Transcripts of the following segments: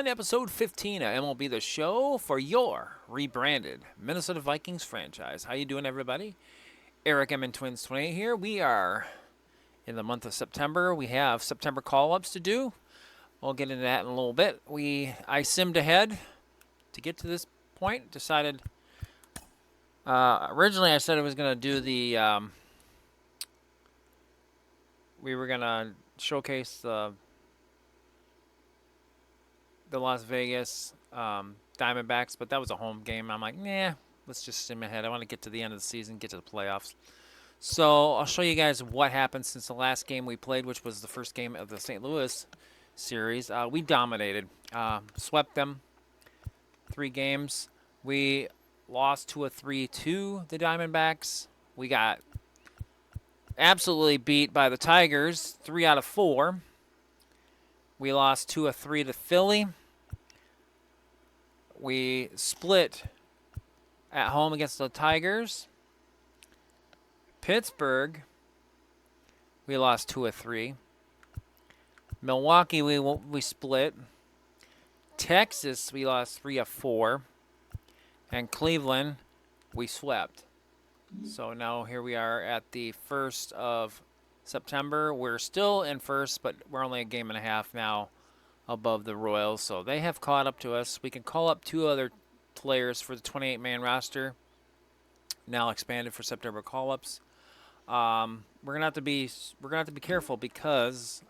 on episode 15 of MLB The Show for your rebranded Minnesota Vikings franchise. How you doing, everybody? Eric M. and Twins 28 here. We are in the month of September. We have September call-ups to do. We'll get into that in a little bit. I simmed ahead to get to this point. Decided originally I said I was going to do the we were going to showcase the Las Vegas Diamondbacks, but that was a home game. I'm like, nah, let's just sim ahead. I want to get to the end of the season, get to the playoffs. So I'll show you guys what happened since the last game we played, which was the first game of the St. Louis series. We dominated, swept them 3 games. We lost 2-3 to the Diamondbacks. We got absolutely beat by the Tigers, 3 out of 4. We lost 2-3 to Philly. We split at home against the Tigers. Pittsburgh, we lost 2-3. Milwaukee, we split. Texas, we lost 3-4. And Cleveland, we swept. So now here we are at the 1st of September. We're still in first, but we're only a game and a half now above the Royals. So they have caught up to us. We can call up 2 other players for the 28-man roster, now expanded for September call-ups. We're gonna have to be careful because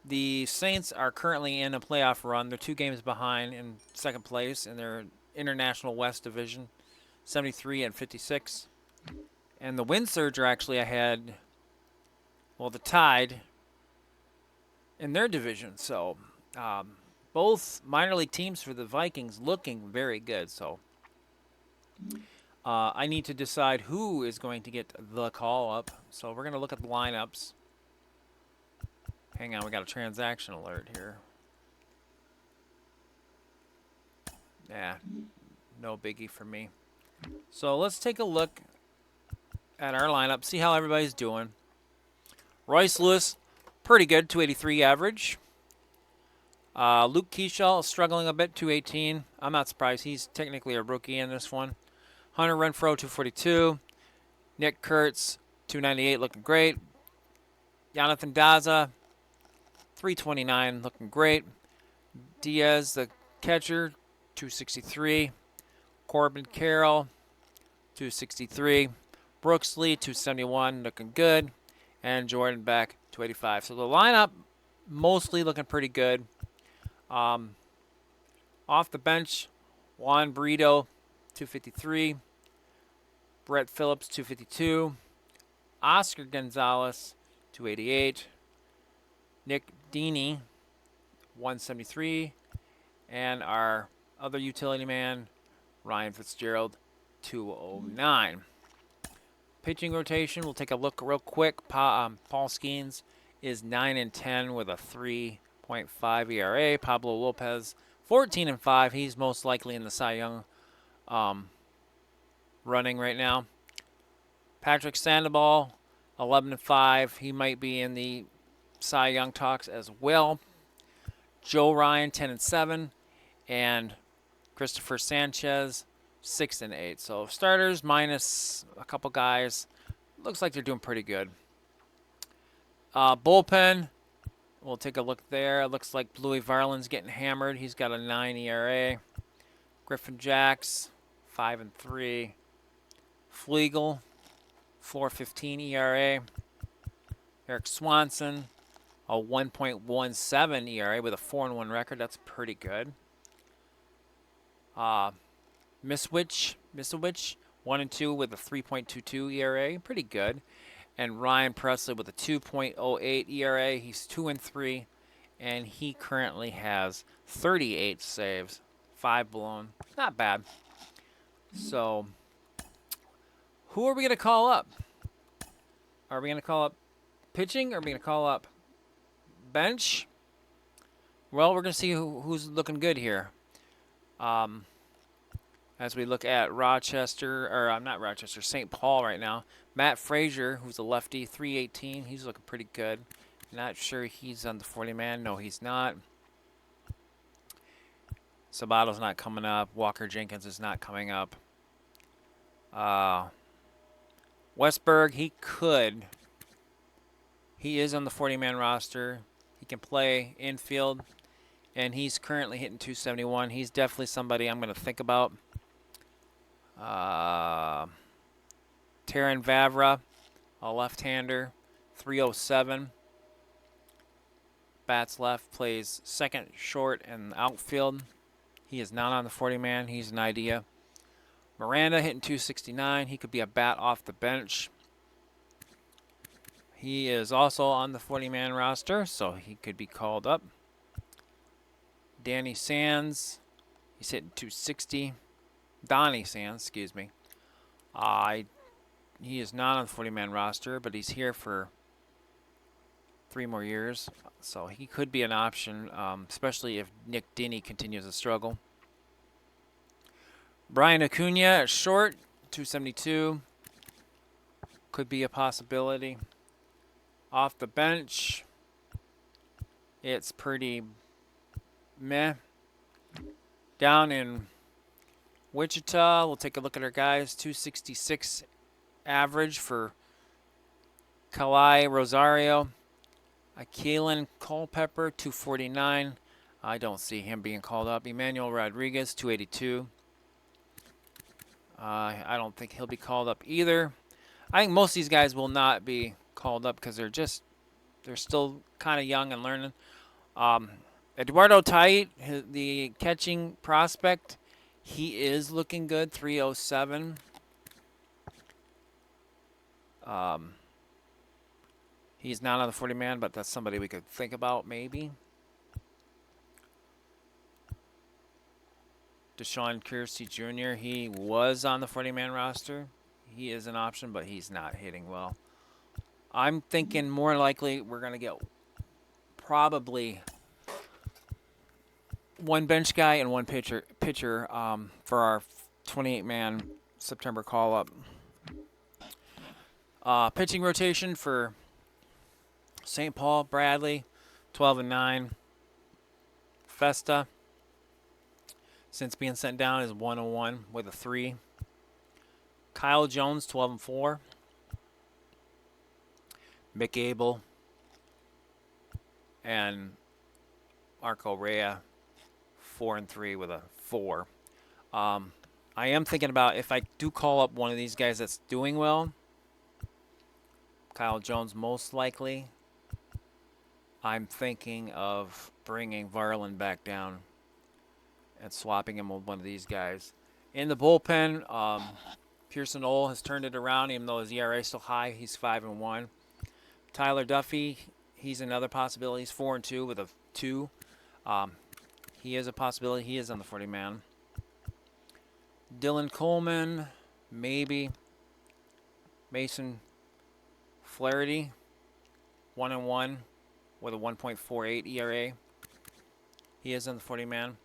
the Saints are currently in a playoff run. They're 2 games behind in second place in their International West Division, 73 and 56. And the Wind Surge are actually ahead. Well, the Tide in their division. So both minor league teams for the Vikings looking very good. So I need to decide who is going to get the call up. So we're going to look at the lineups. Hang on, we got a transaction alert here. Yeah, no biggie for me. So let's take a look at our lineup, see how everybody's doing. Royce Lewis, pretty good, 283 average. Luke Keeschall struggling a bit, 218. I'm not surprised. He's technically a rookie in this one. Hunter Renfroe, 242. Nick Kurtz, 298, looking great. Jonathan Daza, 329, looking great. Diaz, the catcher, 263. Corbin Carroll, 263. Brooks Lee, 271, looking good. And Jordan Beck, 285. So the lineup mostly looking pretty good. Off the bench, Juan Burrito, 253. Brett Phillips, 252. Oscar Gonzalez, 288. Nick Dini, 173. And our other utility man, Ryan Fitzgerald, 209. Pitching rotation, we'll take a look real quick. Paul Skeens is 9-10 with a 3.5 ERA. Pablo Lopez, 14-5. He's most likely in the Cy Young running right now. Patrick Sandoval, 11-5. He might be in the Cy Young talks as well. Joe Ryan, 10-7. And Christopher Sanchez, 6-8. So starters minus a couple guys. Looks like they're doing pretty good. Bullpen, we'll take a look there. It looks like Louis Varland's getting hammered. He's got a 9 ERA. Griffin Jacks, 5-3. Flegel, 4.15 ERA. Eric Swanson, a 1.17 ERA with a 4-1 record. That's pretty good. Miswich, 1-2 with a 3.22 ERA, pretty good. And Ryan Presley with a 2.08 ERA. He's 2-3, and he currently has 38 saves, 5 blown. Not bad. So, who are we gonna call up? Are we gonna call up pitching? Or are we gonna call up bench? Well, we're gonna see who's looking good here. As we look at St. Paul right now. Matt Frazier, who's a lefty, 318. He's looking pretty good. Not sure he's on the 40-man. No, he's not. Sabato's not coming up. Walker Jenkins is not coming up. Westberg, he could. He is on the 40-man roster. He can play infield, and he's currently hitting 271. He's definitely somebody I'm going to think about. Taran Vavra, a left-hander, 307. Bats left, plays second, short, and outfield. He is not on the 40-man. He's an idea. Miranda hitting 269. He could be a bat off the bench. He is also on the 40-man roster, so he could be called up. Danny Sands, he's hitting 260. Donnie Sands, excuse me. He is not on the 40-man roster, but he's here for 3 more years, so he could be an option, especially if Nick Denny continues to struggle. Brian Acuna at short, 272. Could be a possibility. Off the bench, it's pretty meh. Down in Wichita, we'll take a look at our guys. 266 average for Kalai Rosario. Keelan Culpepper, 249. I don't see him being called up. Emmanuel Rodriguez, 282. I don't think he'll be called up either. I think most of these guys will not be called up because they're still kind of young and learning. Eduardo Tait, the catching prospect, he is looking good, 307. He's not on the 40-man, but that's somebody we could think about maybe. Deshaun Kersey Jr., he was on the 40-man roster. He is an option, but he's not hitting well. I'm thinking more likely we're going to get probably one bench guy and one pitcher for our 28-man September call-up. Pitching rotation for St. Paul, Bradley, 12-9. Festa, since being sent down, is 101 with a 3. Kyle Jones, 12-4. Mick Abel and Marco Rea, 4-3 with a 4. I am thinking about if I do call up one of these guys that's doing well, Kyle Jones most likely, I'm thinking of bringing Varland back down and swapping him with one of these guys. In the bullpen, Pearson Ole has turned it around, even though his ERA is still high. He's 5-1. Tyler Duffy, he's another possibility. He's 4-2 with a 2. He is a possibility. He is on the 40-man. Dylan Coleman, maybe. Mason Flaherty, 1-1 with a 1.48 ERA. He is on the 40-man.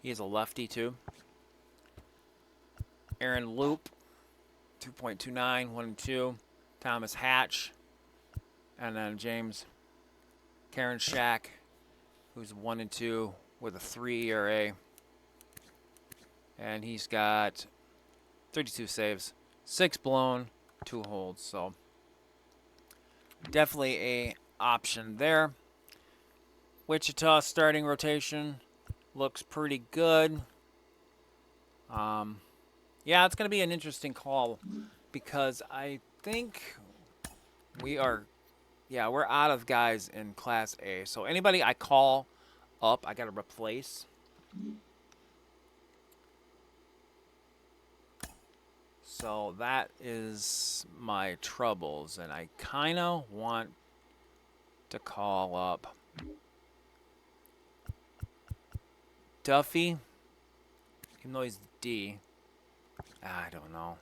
He is a lefty, too. Aaron Loop, 2.29, 1-2. Thomas Hatch. And then James Karen Shack, who's 1-2 with a 3 ERA. And he's got 32 saves, 6 blown, 2 holds. So definitely a option there. Wichita starting rotation looks pretty good. Yeah, it's going to be an interesting call because I think we're out of guys in Class A. So anybody I call up, I got to replace. So that is my troubles, and I kind of want to call up Duffy, even though he's D. I don't know.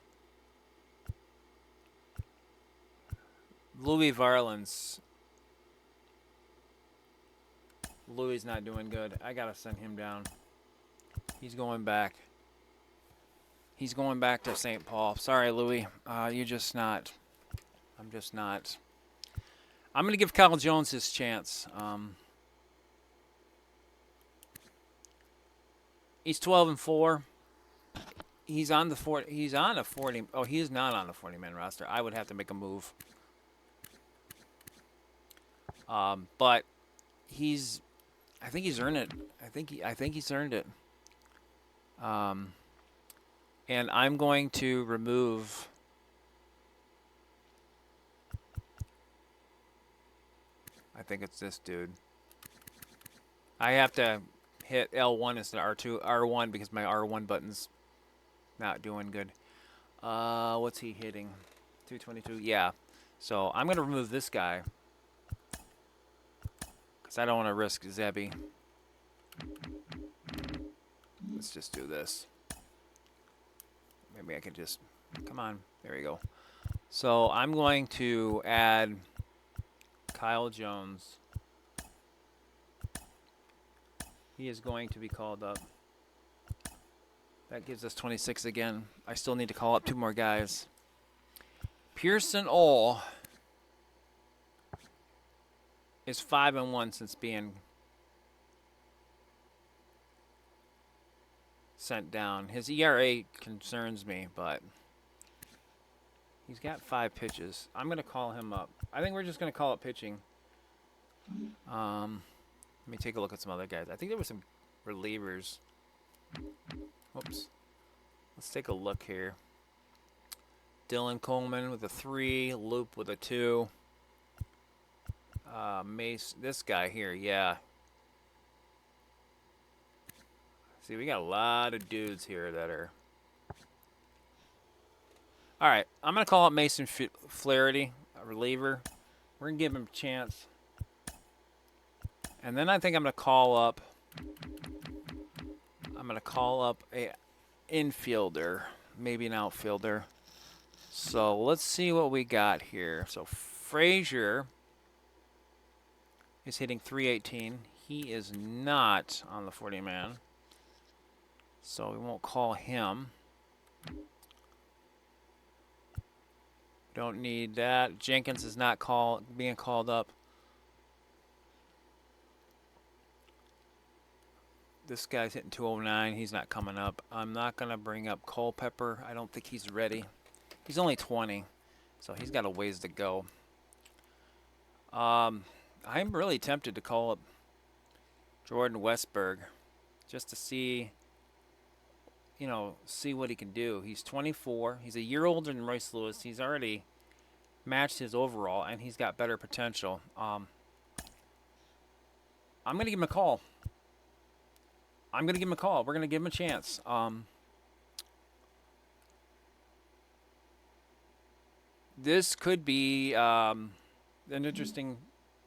Louis Varland's. Louis not doing good. I gotta send him down. He's going back. He's going back to St. Paul. Sorry, Louis. You're just not. I'm just not. I'm gonna give Kyle Jones his chance. He's 12-4. He's on the 40. He's on a 40. Oh, he is not on the 40-man roster. I would have to make a move. But he's. I think he's earned it. I think he's earned it. And I'm going to remove. I think it's this dude. I have to hit L1 instead of R1 because my R1 button's not doing good. What's he hitting? 222. Yeah. So I'm gonna remove this guy because I don't want to risk Zebby. Let's just do this. Maybe I can just come on. There we go. So I'm going to add Kyle Jones. He is going to be called up. That gives us 26 again. I still need to call up 2 more guys. Pearson Ole is 5-1 since being sent down. His ERA concerns me, but he's got 5 pitches. I'm going to call him up. I think we're just going to call it pitching. Let me take a look at some other guys. I think there were some relievers. Whoops. Let's take a look here. Dylan Coleman with a 3. Loop with a 2. Mace, this guy here, yeah. See, we got a lot of dudes here that are... All right, I'm going to call up Mason Flaherty, a reliever. We're going to give him a chance. And then I think I'm going to call up a infielder, maybe an outfielder. So let's see what we got here. So Frazier is hitting 318. He is not on the 40-man. So we won't call him. Don't need that. Jenkins is not being called up. This guy's hitting 209. He's not coming up. I'm not going to bring up Culpepper. I don't think he's ready. He's only 20, so he's got a ways to go. I'm really tempted to call up Jordan Westberg just to see, see what he can do. He's 24. He's a year older than Royce Lewis. He's already matched his overall, and he's got better potential. I'm going to give him a call. We're going to give him a chance. This could be an interesting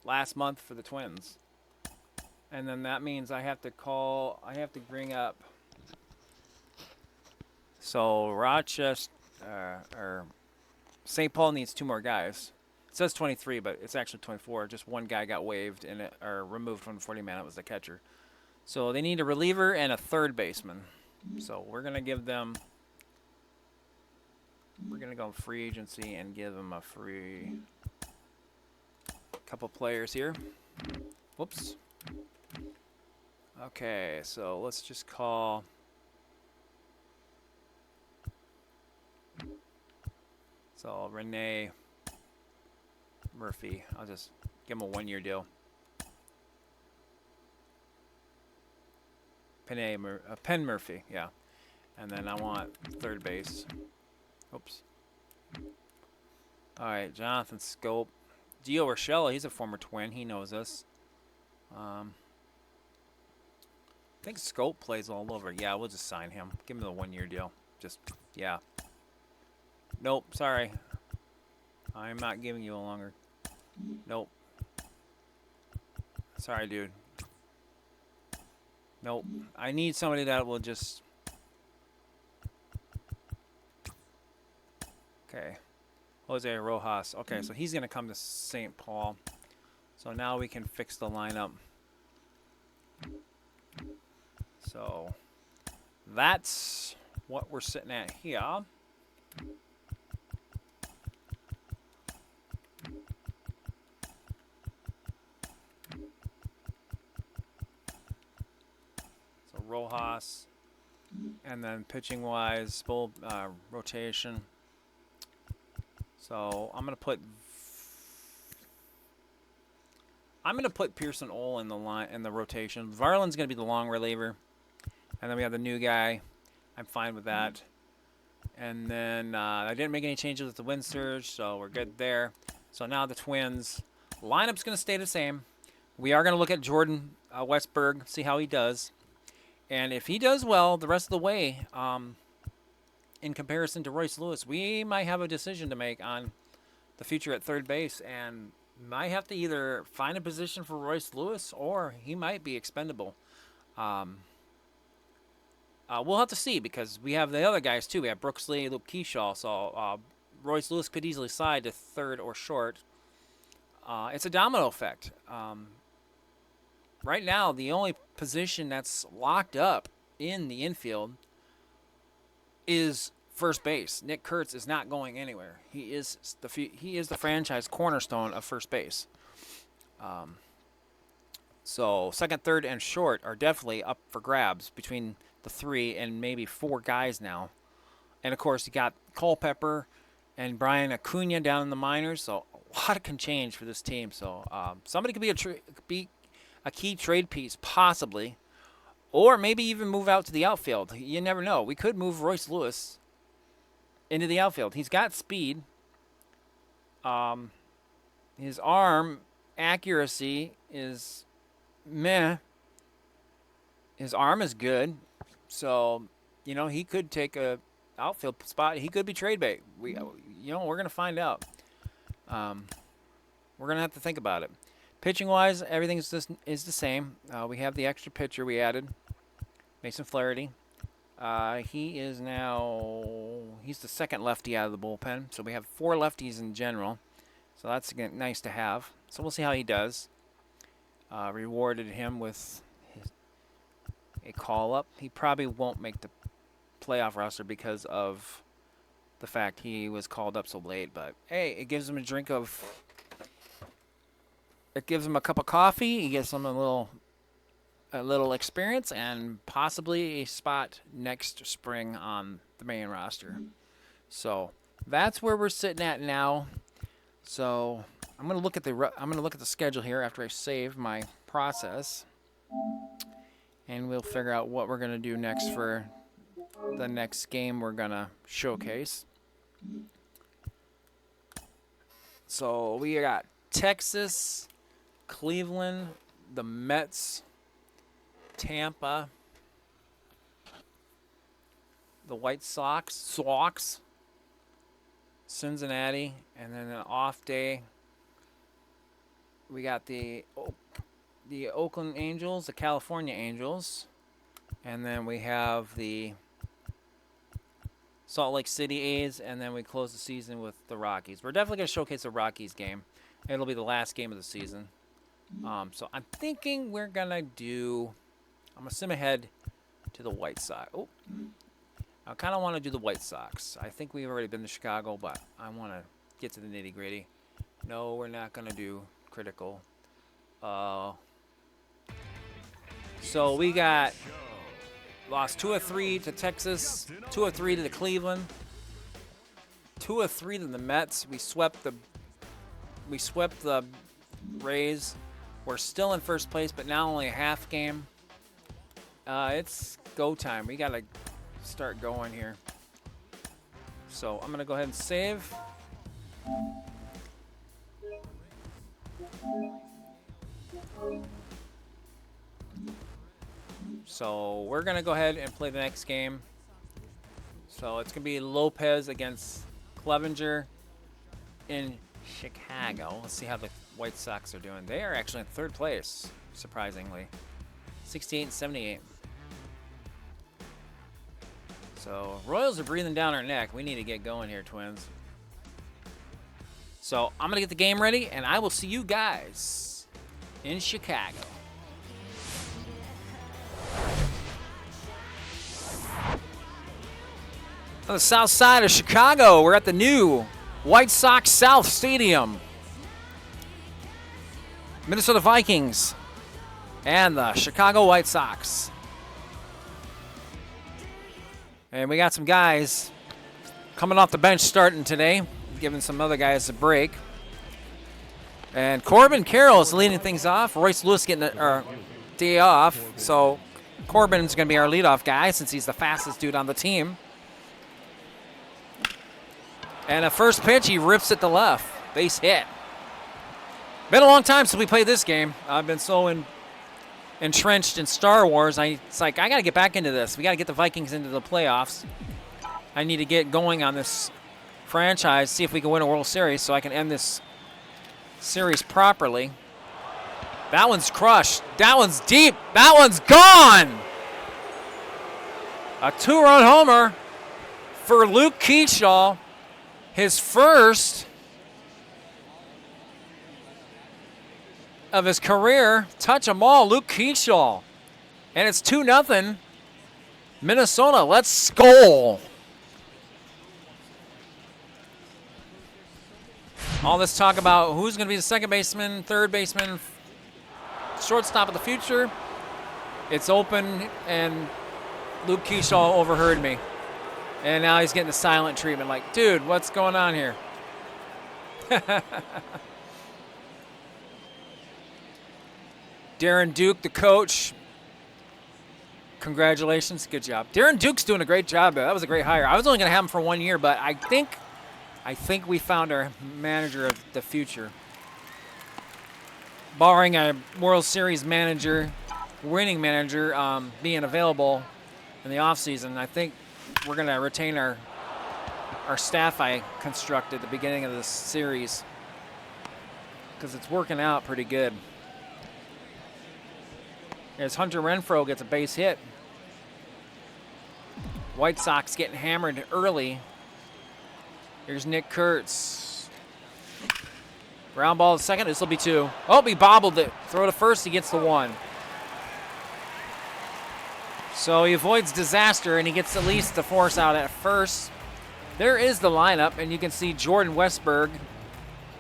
last month for the Twins. And then that means I have to bring up. So Rochester, or St. Paul needs 2 more guys. It says 23, but it's actually 24. Just one guy got waived or removed from the 40-man. It was the catcher. So they need a reliever and a third baseman. So we're going to give them... We're going to go free agency and give them a free couple players here. Whoops. Okay, so let's just call... So Renee Murphy. I'll just give him a 1-year deal. Penn Murphy, yeah. And then I want third base. Oops. All right, Jonathan Scope. Gio Urshela, he's a former Twin. He knows us. I think Scope plays all over. Yeah, we'll just sign him. Give him the 1-year deal. Just, yeah. Nope, sorry. I'm not giving you a longer. Nope. Sorry, dude. Nope. I need somebody that will just... Okay. Jose Rojas. Okay, so he's going to come to St. Paul. So now we can fix the lineup. So that's what we're sitting at here. So Rojas, And then pitching-wise, bull rotation. So I'm gonna put Pearson Ole in the rotation. Varland's gonna be the long reliever, and then we have the new guy. I'm fine with that. And then I didn't make any changes with the wind surge, so we're good there. So now the Twins lineup's gonna stay the same. We are gonna look at Jordan Westberg, see how he does, and if he does well the rest of the way, in comparison to Royce Lewis, we might have a decision to make on the future at third base, and might have to either find a position for Royce Lewis or he might be expendable. We'll have to see because we have the other guys too. We have Brooks Lee, Luke Keyshaw, so Royce Lewis could easily slide to third or short. It's a domino effect. Right now, the only position that's locked up in the infield is first base. Nick Kurtz is not going anywhere. He is the franchise cornerstone of first base. So second, third, and short are definitely up for grabs between the 3 and maybe 4 guys now. And of course, you got Culpepper and Brian Acuna down in the minors. So a lot can change for this team. So somebody could be a key trade piece possibly. Or maybe even move out to the outfield. You never know. We could move Royce Lewis into the outfield. He's got speed. His arm accuracy is meh. His arm is good. So, he could take a outfield spot. He could be trade bait. We're going to find out. We're going to have to think about it. Pitching-wise, everything is the same. We have the extra pitcher we added, Mason Flaherty. He's the second lefty out of the bullpen. So we have 4 lefties in general. So that's nice to have. So we'll see how he does. Rewarded him with a call-up. He probably won't make the playoff roster because of the fact he was called up so late. But, hey, it gives him a cup of coffee. He gets him a little experience and possibly a spot next spring on the main roster. So that's where we're sitting at now. So I'm gonna look at the schedule here after I save my process, and we'll figure out what we're gonna do next for the next game we're gonna showcase. So we got Texas, Cleveland, the Mets, Tampa, the White Sox, Cincinnati, and then an off day. We got the Oakland Angels, the California Angels, and then we have the Salt Lake City A's, and then we close the season with the Rockies. We're definitely going to showcase the Rockies game. It'll be the last game of the season. So I'm thinking we're going to I'm going to sim ahead to the White Sox. Oh, I kind of want to do the White Sox. I think we've already been to Chicago, but I want to get to the nitty-gritty. No, we're not going to do critical. So we got lost 2 of 3 to Texas, 2 of 3 to the Cleveland, 2 of 3 to the Mets. We swept the Rays. We're still in first place, but now only a half game. It's go time. We got to start going here. So I'm going to go ahead and save. So we're going to go ahead and play the next game. So it's going to be Lopez against Clevenger in Chicago. Let's see how the White Sox are doing. They are actually in third place, surprisingly. 68 and 78. So Royals are breathing down our neck. We need to get going here, Twins. So I'm going to get the game ready, and I will see you guys in Chicago. On the south side of Chicago, we're at the new White Sox South Stadium. Minnesota Vikings and the Chicago White Sox. And we got some guys coming off the bench starting today, giving some other guys a break. And Corbin Carroll is leading things off. Royce Lewis getting a day off. So Corbin's going to be our leadoff guy since he's the fastest dude on the team. And a first pitch, he rips it to left. Base hit. Been a long time since we played this game. I've been so entrenched in Star Wars. It's like, I got to get back into this. We got to get the Vikings into the playoffs. I need to get going on this franchise, see if we can win a World Series so I can end this series properly. That one's crushed. That one's deep. That one's gone. A 2-run homer for Luke Keyshaw. His first of his career. Touch 'em all, Luke Keyshaw. And it's 2-0. Minnesota, let's skol. All this talk about who's going to be the second baseman, third baseman, shortstop of the future. It's open, and Luke Keyshaw overheard me. And now he's getting the silent treatment. Like, dude, what's going on here? Darren Duke, the coach. Congratulations. Good job. Darren Duke's doing a great job. That was a great hire. I was only going to have him for 1 year, but I think we found our manager of the future. Barring a World Series manager, winning manager being available in the offseason, I think we're going to retain our staff I constructed at the beginning of this series because it's working out pretty good. As Hunter Renfroe gets a base hit. White Sox getting hammered early. Here's Nick Kurtz. Ground ball to second. This will be 2. Oh, he bobbled it. Throw to first. He gets the 1. So he avoids disaster, and he gets at least the force out at first. There is the lineup, and you can see Jordan Westberg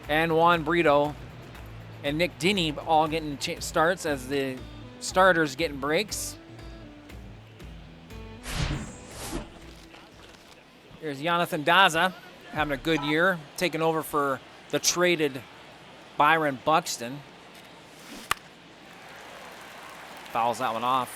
and Juan Brito and Nick Denny all getting starts as the starters getting breaks. Here's Jonathan Daza. Having a good year, taking over for the traded Byron Buxton. Fouls that one off.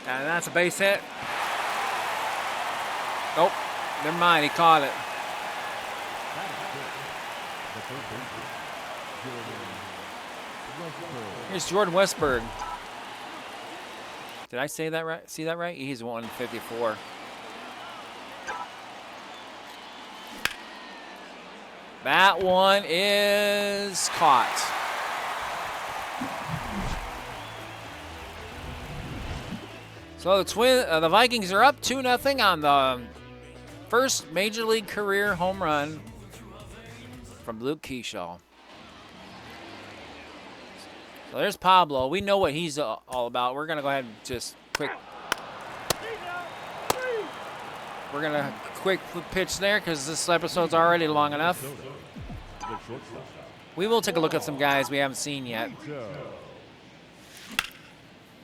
And that's a base hit. Nope, never mind, he caught it. Here's Jordan Westberg. Did I say that right? See that right? He's 154. That one is caught. So the Vikings are up 2-0 on the first Major League career home run from Luke Keyshaw. So there's Pablo. We know what he's all about. We're going to go ahead and just quick pitch there because this episode's already long enough. We will take a look at some guys we haven't seen yet.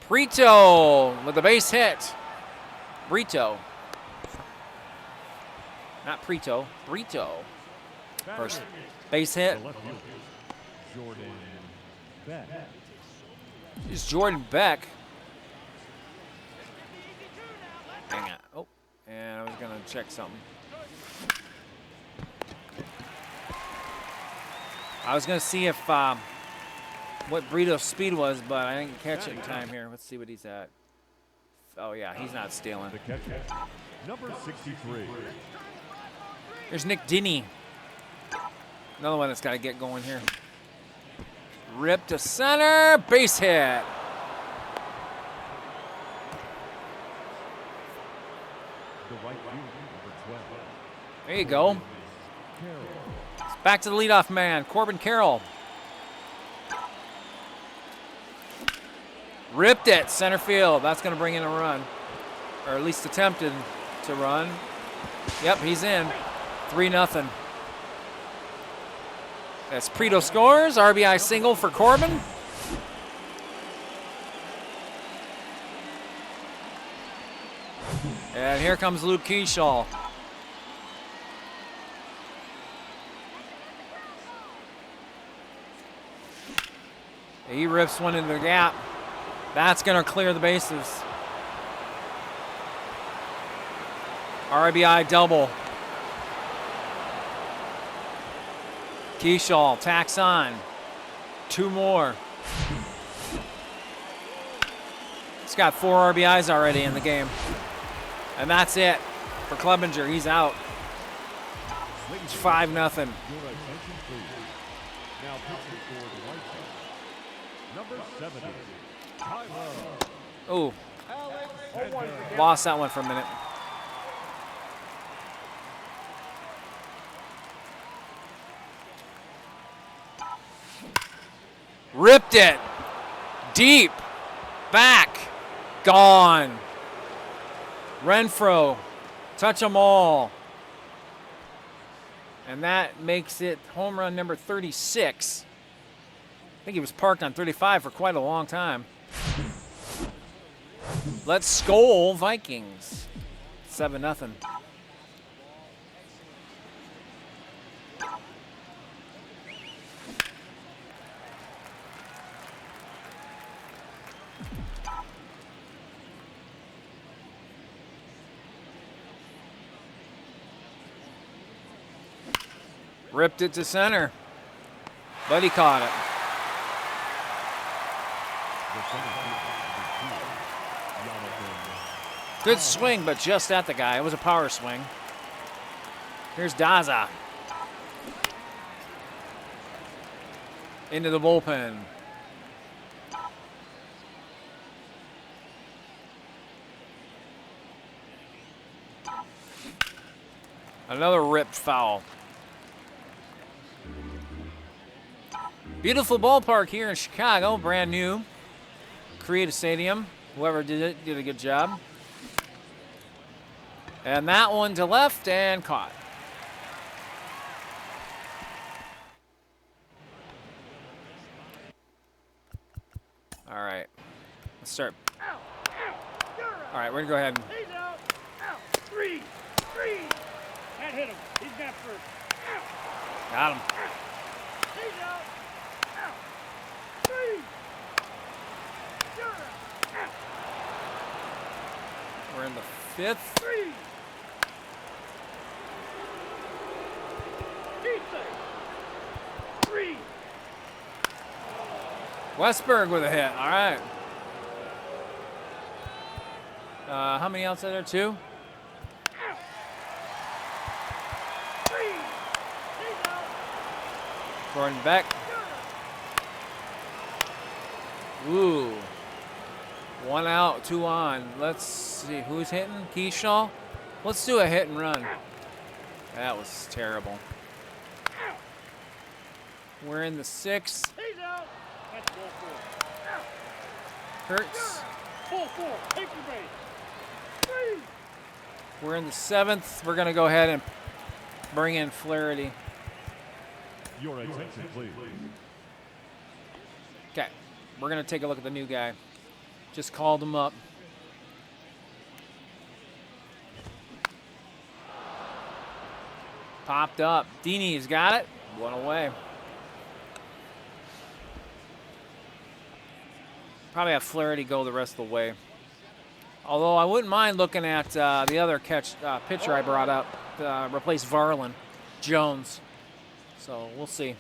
Brito with the base hit. Brito. Not Prito. Brito. First base hit. It's Jordan Beck. Hang on. Oh, and I was going to check something. I was going to see if what Brito's speed was, but I didn't catch it in time here. Let's see what he's at. Oh, yeah, he's not stealing. Number 63. Here's Nick Denny. Another one that's got to get going here. Rip to center, base hit. There you go. Back to the leadoff man, Corbin Carroll. Ripped it, center field. That's going to bring in a run, or at least attempted to run. Yep, he's in. 3-0. Esprito scores. RBI single for Corbin. And here comes Luke Keyshaw. He rips one into the gap. That's going to clear the bases. RBI double. Keyshaw tacks on. 2 more. He's got 4 RBIs already in the game. And that's it for Clevenger. He's out. It's 5-0. Your attention, please. Now pitching for the White Sox. Number 70, Tyler. Ooh. Lost that one for a minute. Ripped it. Deep. Back. Gone. Renfroe. Touch them all. And that makes it home run number 36. I think he was parked on 35 for quite a long time. Let's Skol Vikings. 7-0. Ripped it to center, but he caught it. Good swing, but just at the guy. It was a power swing. Here's Daza. Into the bullpen. Another ripped foul. Beautiful ballpark here in Chicago, brand new. Creative Stadium. Whoever did it did a good job. And that one to left and caught. All right, let's start. All right, we're gonna go ahead and. He's out. Out. 3. Can't hit him. He's got first. Got him. He's out. Out. 3. You're out. We're in the 5th. 3. He's safe. 3. Westberg with a hit. All right. How many outs are there? 2? 3. He's out. Gordon Beck. Ooh. 1 out, 2 on. Let's see. Who's hitting? Keyshaw? Let's do a hit and run. That was terrible. We're in the 6th. He's out. That's ball 4. Out. Hurts. Ball 4. Take your base. 3. We're in the 7th. We're going to go ahead and bring in Flaherty. Your attention, please. Okay. We're going to take a look at the new guy. Just called him up. Popped up. Dini's got it. 1 away. Probably have Flaherty go the rest of the way. Although I wouldn't mind looking at the other pitcher I brought up to replace Varlin, Jones. So we'll see.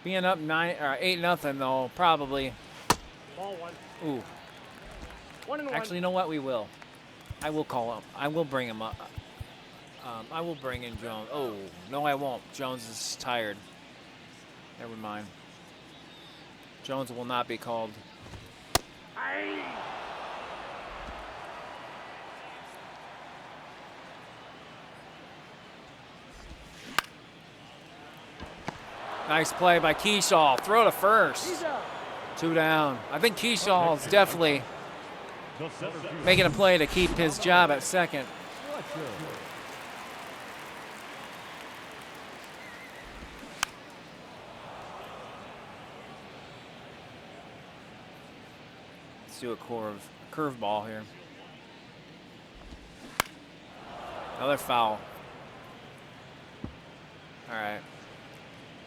Being up 8-0 though, probably. Ball 1. Ooh. 1 and 1. Actually, you know what? We will. I will call him. I will bring him up. I will bring in Jones. Oh, no, I won't. Jones is tired. Never mind. Jones will not be called. Aye. Nice play by Keyshaw. Throw to He's first. out. 2 down. I think Keyshaw is definitely The center field. making a play to keep his job at second. do a curveball here. Another foul. All right.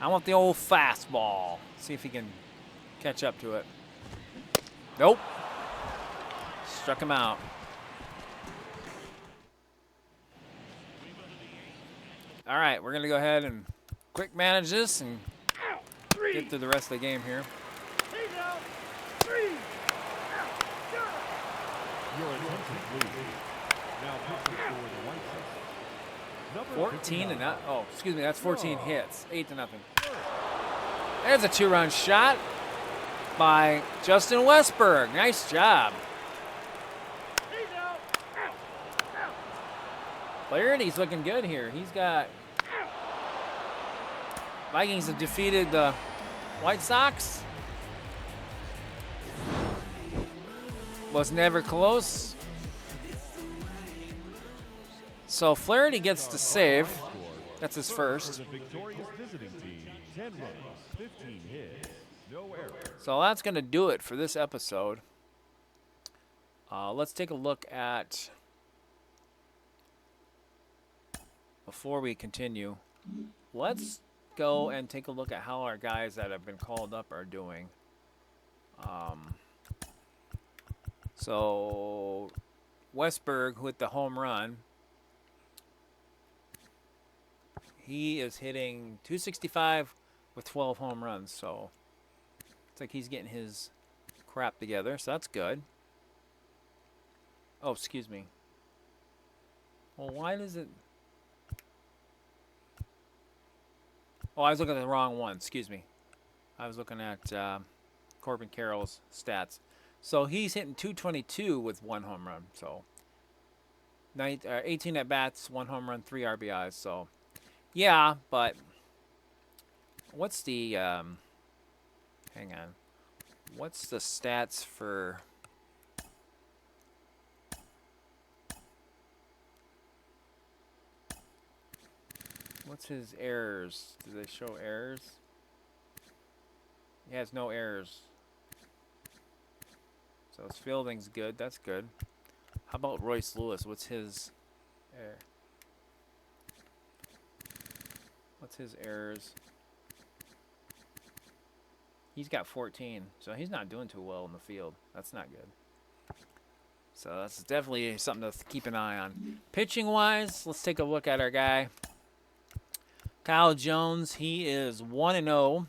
I want the old fastball. See if he can catch up to it. Nope. Struck him out. All right, we're going to go ahead and quick manage this and get through the rest of the game here. He's out. 3. Out. Go. Your attention, please. Now pitching for the White Sox. Number 14 to 59. nothing. Oh, excuse me, that's 14 hits. 8 to nothing. There's a 2-run shot by Justin Westberg. Nice job. He's out. Out. Out. Flaherty's looking good here. He's got... Vikings have defeated the White Sox. Was never close. So Flaherty gets the save. That's his For first. the victorious visiting team, 10 runs, 15 hits, no errors. So that's going to do it for this episode. Let's take a look at, before we continue, let's go and take a look at how our guys that have been called up are doing. So Westberg with the home run. He is hitting 265 with 12 home runs, so it's like he's getting his crap together, so that's good. Oh, excuse me. Well, why does it... Oh, I was looking at the wrong one. Excuse me. I was looking at Corbin Carroll's stats. So he's hitting 222 with 1 home run. So 18 at-bats, 1 home run, 3 RBIs. So, yeah, but what's the... hang on. What's the stats for... What's his errors? Do they show errors? He has no errors. So his fielding's good. That's good. How about Royce Lewis? What's his error? What's his errors? He's got 14. So he's not doing too well in the field. That's not good. So that's definitely something to keep an eye on. Pitching-wise, let's take a look at our guy. Kyle Jones, he is 1-0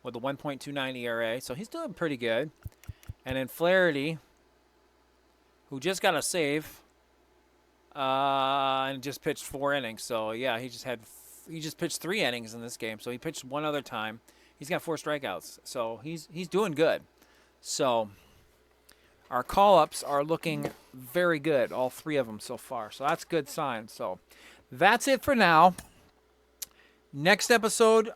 with a 1.29 ERA, so he's doing pretty good. And then Flaherty, who just got a save, and just pitched 4 innings. So yeah, he just pitched 3 innings in this game. So he pitched 1 other time. He's got 4 strikeouts, so he's doing good. So our call-ups are looking very good, all 3 of them so far. So that's a good sign. So that's it for now. Next episode,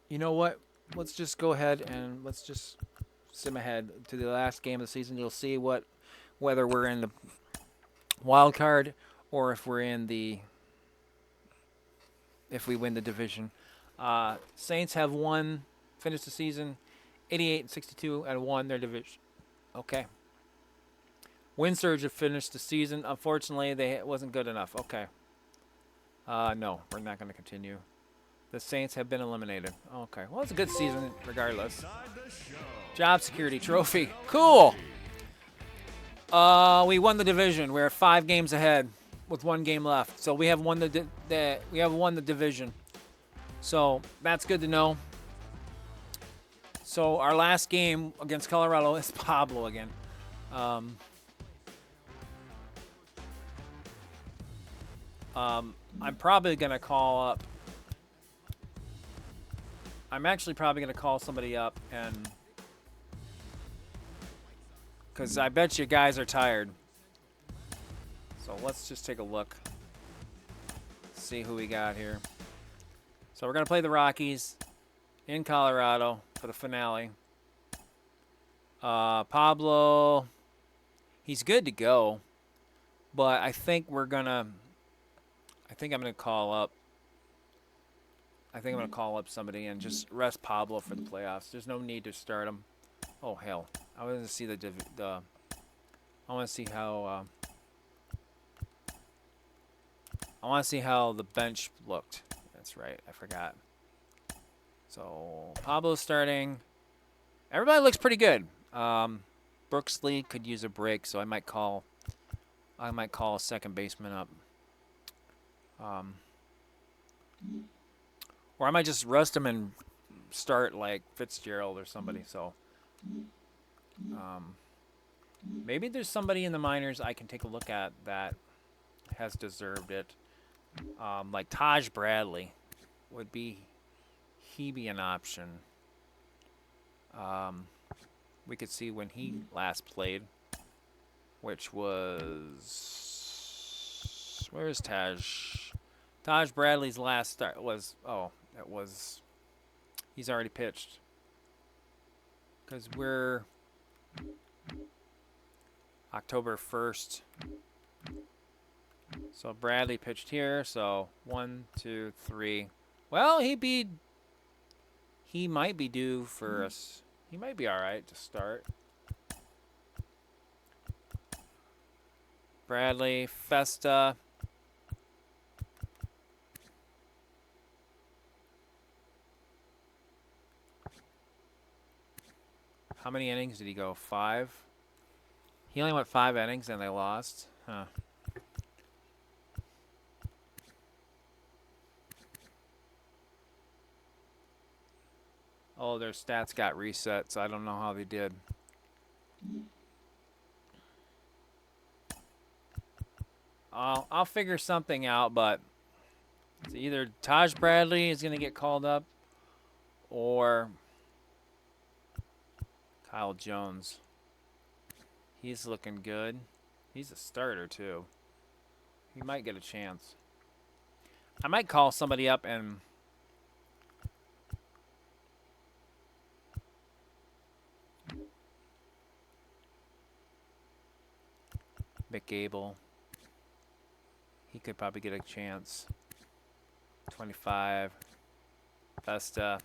you know what? Let's just go ahead and let's just sim ahead to the last game of the season. You'll see whether we're in the wild card or if we win the division. Saints have finished the season 88-62 and won their division. Okay. Wind Surge have finished the season. Unfortunately, it wasn't good enough. Okay. No, we're not going to continue. The Saints have been eliminated. Okay. Well, it's a good season regardless. Job security trophy. Cool. We won the division. We're 5 games ahead with 1 game left. So we have won the division. So that's good to know. So our last game against Colorado is Pablo again. I'm probably going to call up. I'm actually probably going to call somebody up and because I bet you guys are tired. So let's just take a look. See who we got here. So we're going to play the Rockies in Colorado for the finale. Pablo, he's good to go, but I think I'm going to call up I think I'm gonna call up somebody and just rest Pablo for the playoffs. There's no need to start him. Oh hell, I want to see the. I want to see how. I want to see how the bench looked. That's right. I forgot. So Pablo's starting. Everybody looks pretty good. Brooks Lee could use a break, so I might call a second baseman up. Or I might just rest him and start like Fitzgerald or somebody. So maybe there's somebody in the minors I can take a look at that has deserved it. Like Taj Bradley would be an option. We could see when he last played, which was where is Taj? Taj Bradley's last start was he's already pitched because we're October 1st. So Bradley pitched here. So 1, 2, 3. Well, he might be due for us. He might be all right to start. Bradley, Festa. How many innings did he go? 5? He only went 5 innings and they lost. Huh. Oh, their stats got reset, so I don't know how they did. I'll figure something out, but it's either Taj Bradley is going to get called up or Kyle Jones. He's looking good. He's a starter, too. He might get a chance. I might call somebody up and McGable. He could probably get a chance. 25. Festa.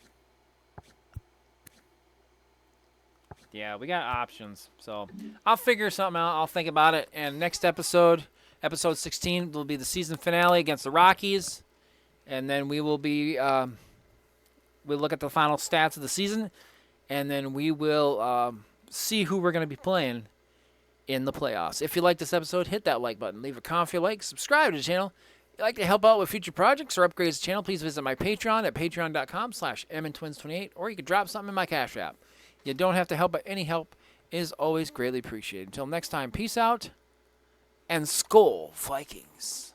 Yeah, we got options. So I'll figure something out. I'll think about it. And next episode, episode 16, will be the season finale against the Rockies. And then we will be, we'll look at the final stats of the season. And then we will see who we're going to be playing in the playoffs. If you like this episode, hit that like button. Leave a comment if you like. Subscribe to the channel. If you'd like to help out with future projects or upgrades to the channel, please visit my Patreon at patreon.com/mntwins28, or you can drop something in my Cash App. You don't have to help, but any help is always greatly appreciated. Until next time, peace out and Skol, Vikings.